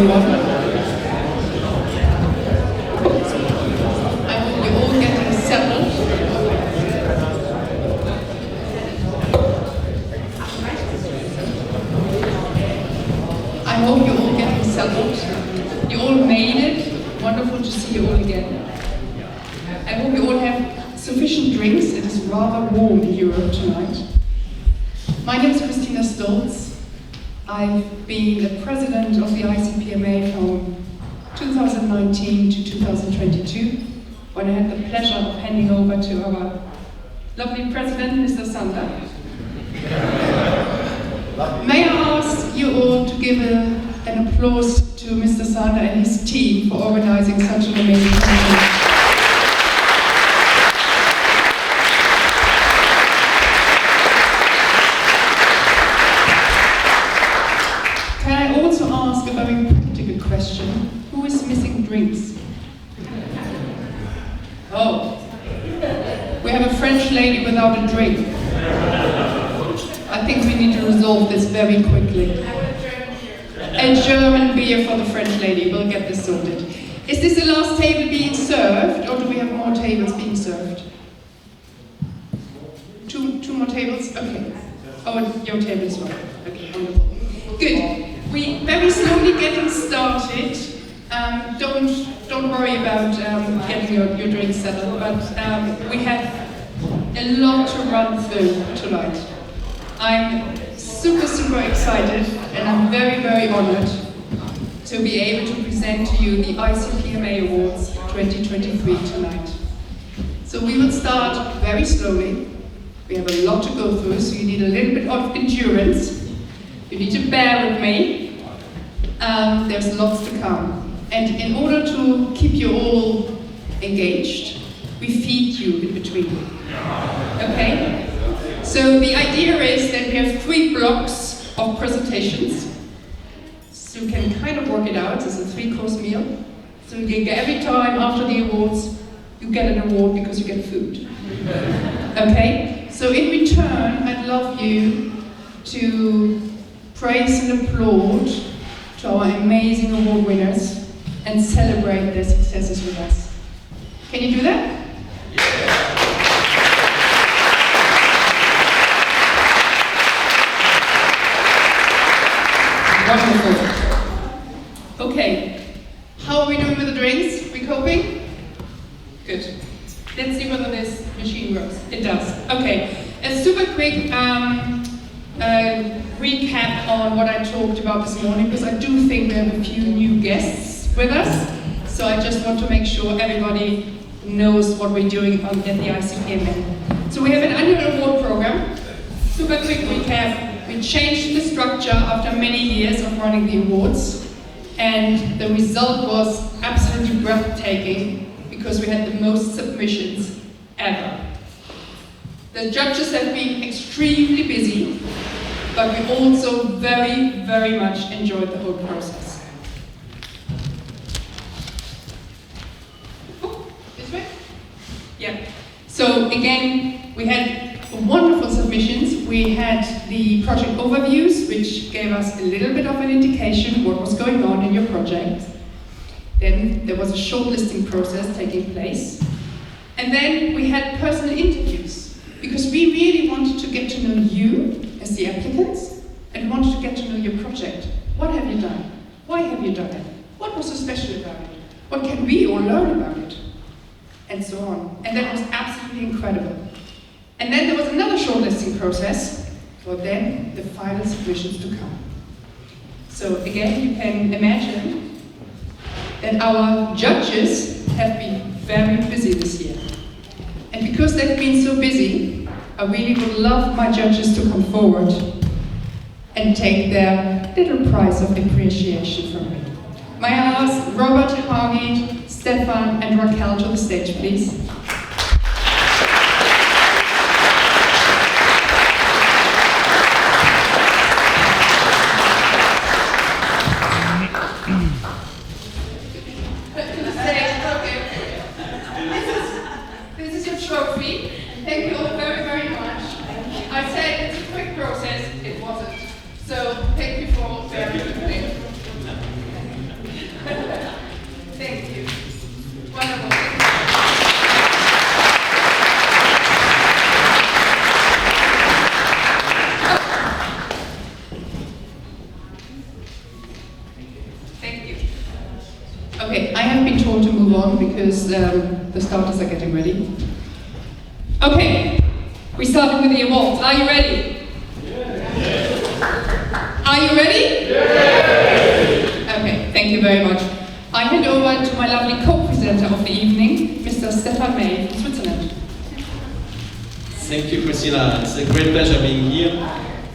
everyone. I hope you're all getting settled. I hope you're all getting settled. You all made it. Wonderful to see you all again. I hope you all have sufficient drinks. It is rather warm in Europe tonight. My name is Christina Stolz. I've been the president of the ICPMA from 2019 to 2022, when I had the pleasure of handing over to our lovely president, Mr. Sander. May I ask you all to give an applause to Mr. Sander and his team for organizing such an amazing conference. Ask a very practical question. Who is missing drinks? Oh, we have a French lady without a drink. I think we need to resolve this very quickly. A German beer for the French lady. We'll get this sorted. Is this the last table being served, or do we have more tables being served? Two more tables? Okay. Oh, your table is right. Okay, wonderful. Good. We very slowly getting started. Don't worry about getting your drinks settled, but we have a lot to run through tonight. I'm super excited, and I'm very honored to be able to present to you the ICPMA Awards 2023 tonight. So we will start very slowly. We have a lot to go through, so you need a little bit of endurance. You need to bear with me. There's lots to come. And in order to keep you all engaged, we feed you in between. Okay? So the idea is that we have 3 blocks of presentations. So you can kind of work it out. It's a 3-course meal. So you get every time after the awards, you get an award because you get food. Okay? So in return, I'd love you to praise and applaud to our amazing award winners and celebrate their successes with us. Can you do that? Wonderful. Okay, how are we doing with the drinks? We coping? Good. Let's see whether this machine works. It does. Okay, a super quick recap on what I talked about this morning, because I do think there are a few new guests with us. So I just want to make sure everybody knows what we're doing at the ICPMA. So we have an annual award program. Super quick recap. We changed the structure after many years of running the awards, and the result was absolutely breathtaking because we had the most submissions ever. The judges have been extremely busy, but we also very much enjoyed the whole process. Oh, this way? Yeah. So again, we had wonderful submissions. We had the project overviews, which gave us a little bit of an indication what was going on in your project. Then there was a shortlisting process taking place. And then we had personal interviews, because we really wanted to get to know you as the applicants, and wanted to get to know your project. What have you done? Why have you done it? What was so special about it? What can we all learn about it? And so on. And that was absolutely incredible. And then there was another shortlisting process for then the final submissions to come. So again, you can imagine that our judges have been very busy this year. And because they've been so busy, I really would love my judges to come forward and take their little prize of appreciation from me. May I ask Robert, Hagi, Stefan, and Raquel to the stage, please? This is your trophy. Thank you all very much. I said it's a quick process, it wasn't. So thank you for bearing with me. I have been told to move on because the starters are getting ready. Okay, we started with the awards. Are you ready? Yeah. Are you ready? Yeah. Okay, thank you very much. I hand over to my lovely co-presenter of the evening, Mr. Stefan May from Switzerland. Thank you, Christina. It's a great pleasure being here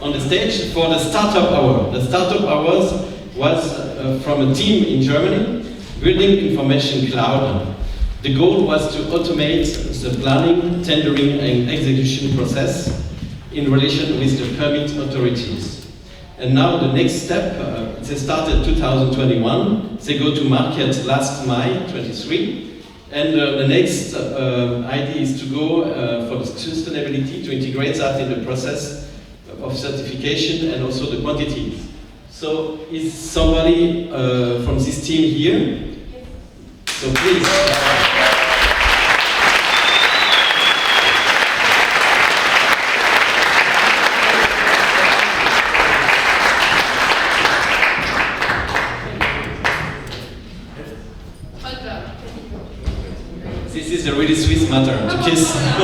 on the stage for the Startup Hour. The Startup Hours was from a team in Germany, building information cloud. The goal was to automate the planning, tendering and execution process in relation with the permit authorities. And now the next step, they started 2021, they go to market last May 23, and the next idea is to go for the sustainability, to integrate that in the process of certification and also the quantities. So is somebody from this team here? So please. This is a really Swiss matter to kiss. There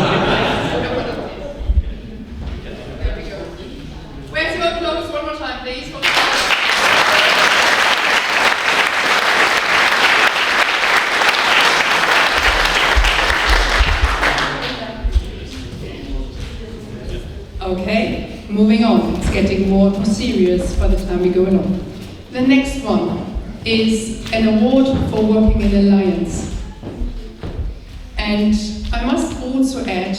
we go. Where's your applause? One more time, please. Okay, moving on. It's getting more and more serious by the time we go along. The next one is an award for working in alliance. And I must also add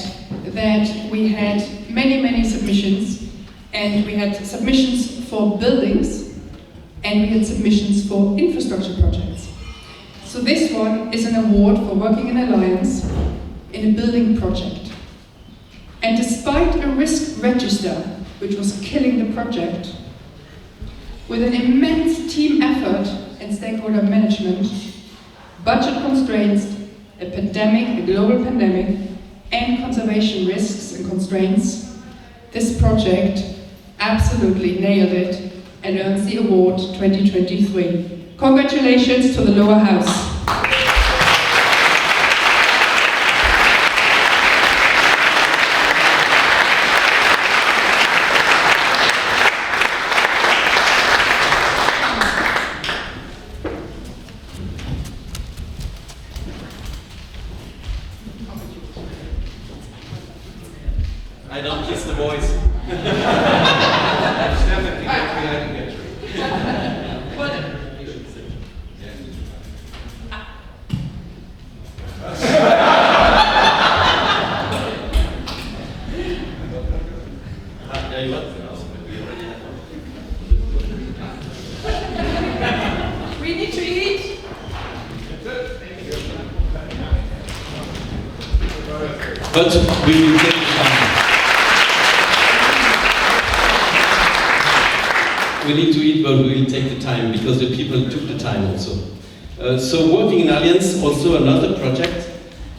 that we had many submissions, and we had submissions for buildings, and we had submissions for infrastructure projects. So this one is an award for working in alliance in a building project. And despite a risk register, which was killing the project, with an immense team effort and stakeholder management, budget constraints, a pandemic, a global pandemic, and conservation risks and constraints, this project absolutely nailed it and earns the award 2023. Congratulations to the lower house. I don't kiss the boys. We need to eat. But we will take the time. We need to eat, but we will take the time because the people took the time also. So working in Alliance, also another project.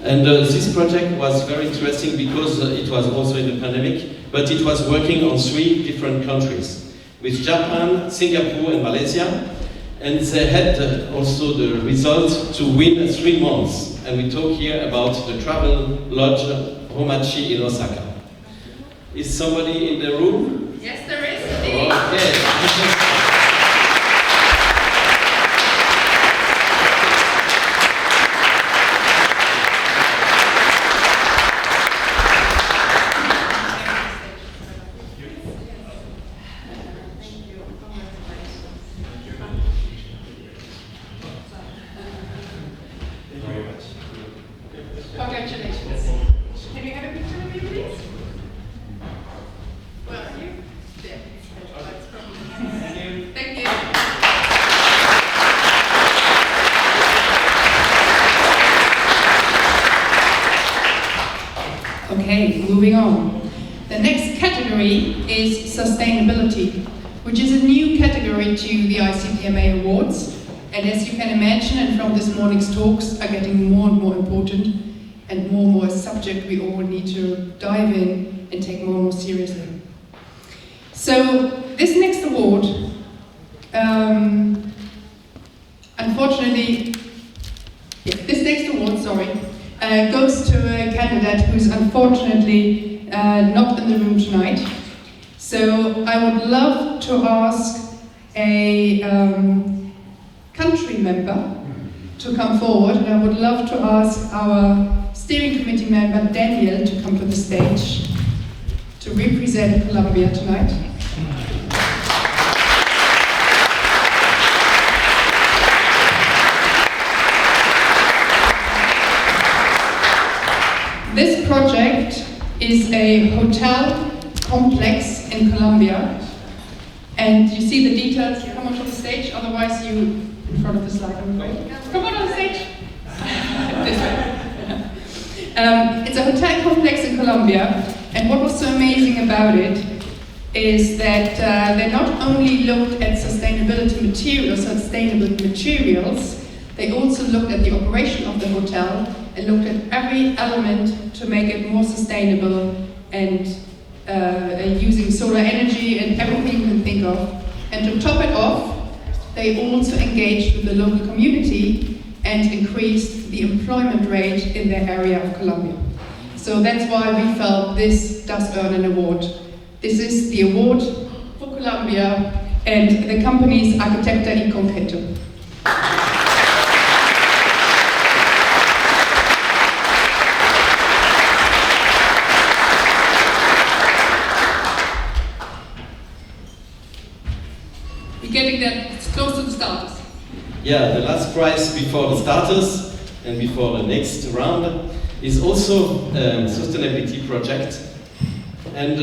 And this project was very interesting because it was also in the pandemic, but it was working on 3 different countries, with Japan, Singapore and Malaysia. And they had also the result to win 3 months. And we talk here about the travel lodge Homachi in Osaka. Is somebody in the room? Yes, there is indeed. Okay. Congratulations. Can we have a picture of you, please? Where are you? There. Thank you. Okay, moving on. The next category is sustainability, which is a new category to the ICPMA Awards. And as you can imagine, and from this morning's talks, are getting more and more important, and more a subject we all need to dive in and take more and more seriously. So this next award, unfortunately, goes to a candidate who's unfortunately not in the room tonight. So I would love to ask a country member to come forward, and I would love to ask our steering committee member Daniel to come to the stage to represent Colombia tonight. This project is a hotel complex in Colombia, and you see the details. Come onto the stage, otherwise you in front of the slide, I'm afraid. Come on the stage. This way. It's a hotel complex in Colombia, and what was so amazing about it is that they not only looked at sustainable materials, they also looked at the operation of the hotel and looked at every element to make it more sustainable and using solar energy and everything you can think of. And to top it off, they also engaged with the local community and increased the employment rate in their area of Colombia. So that's why we felt this does earn an award. This is the award for Colombia and the company's Arquitecta y Concreto. We're getting that close to the starters. Yeah, the last prize before the starters and before the next round is also a sustainability project. And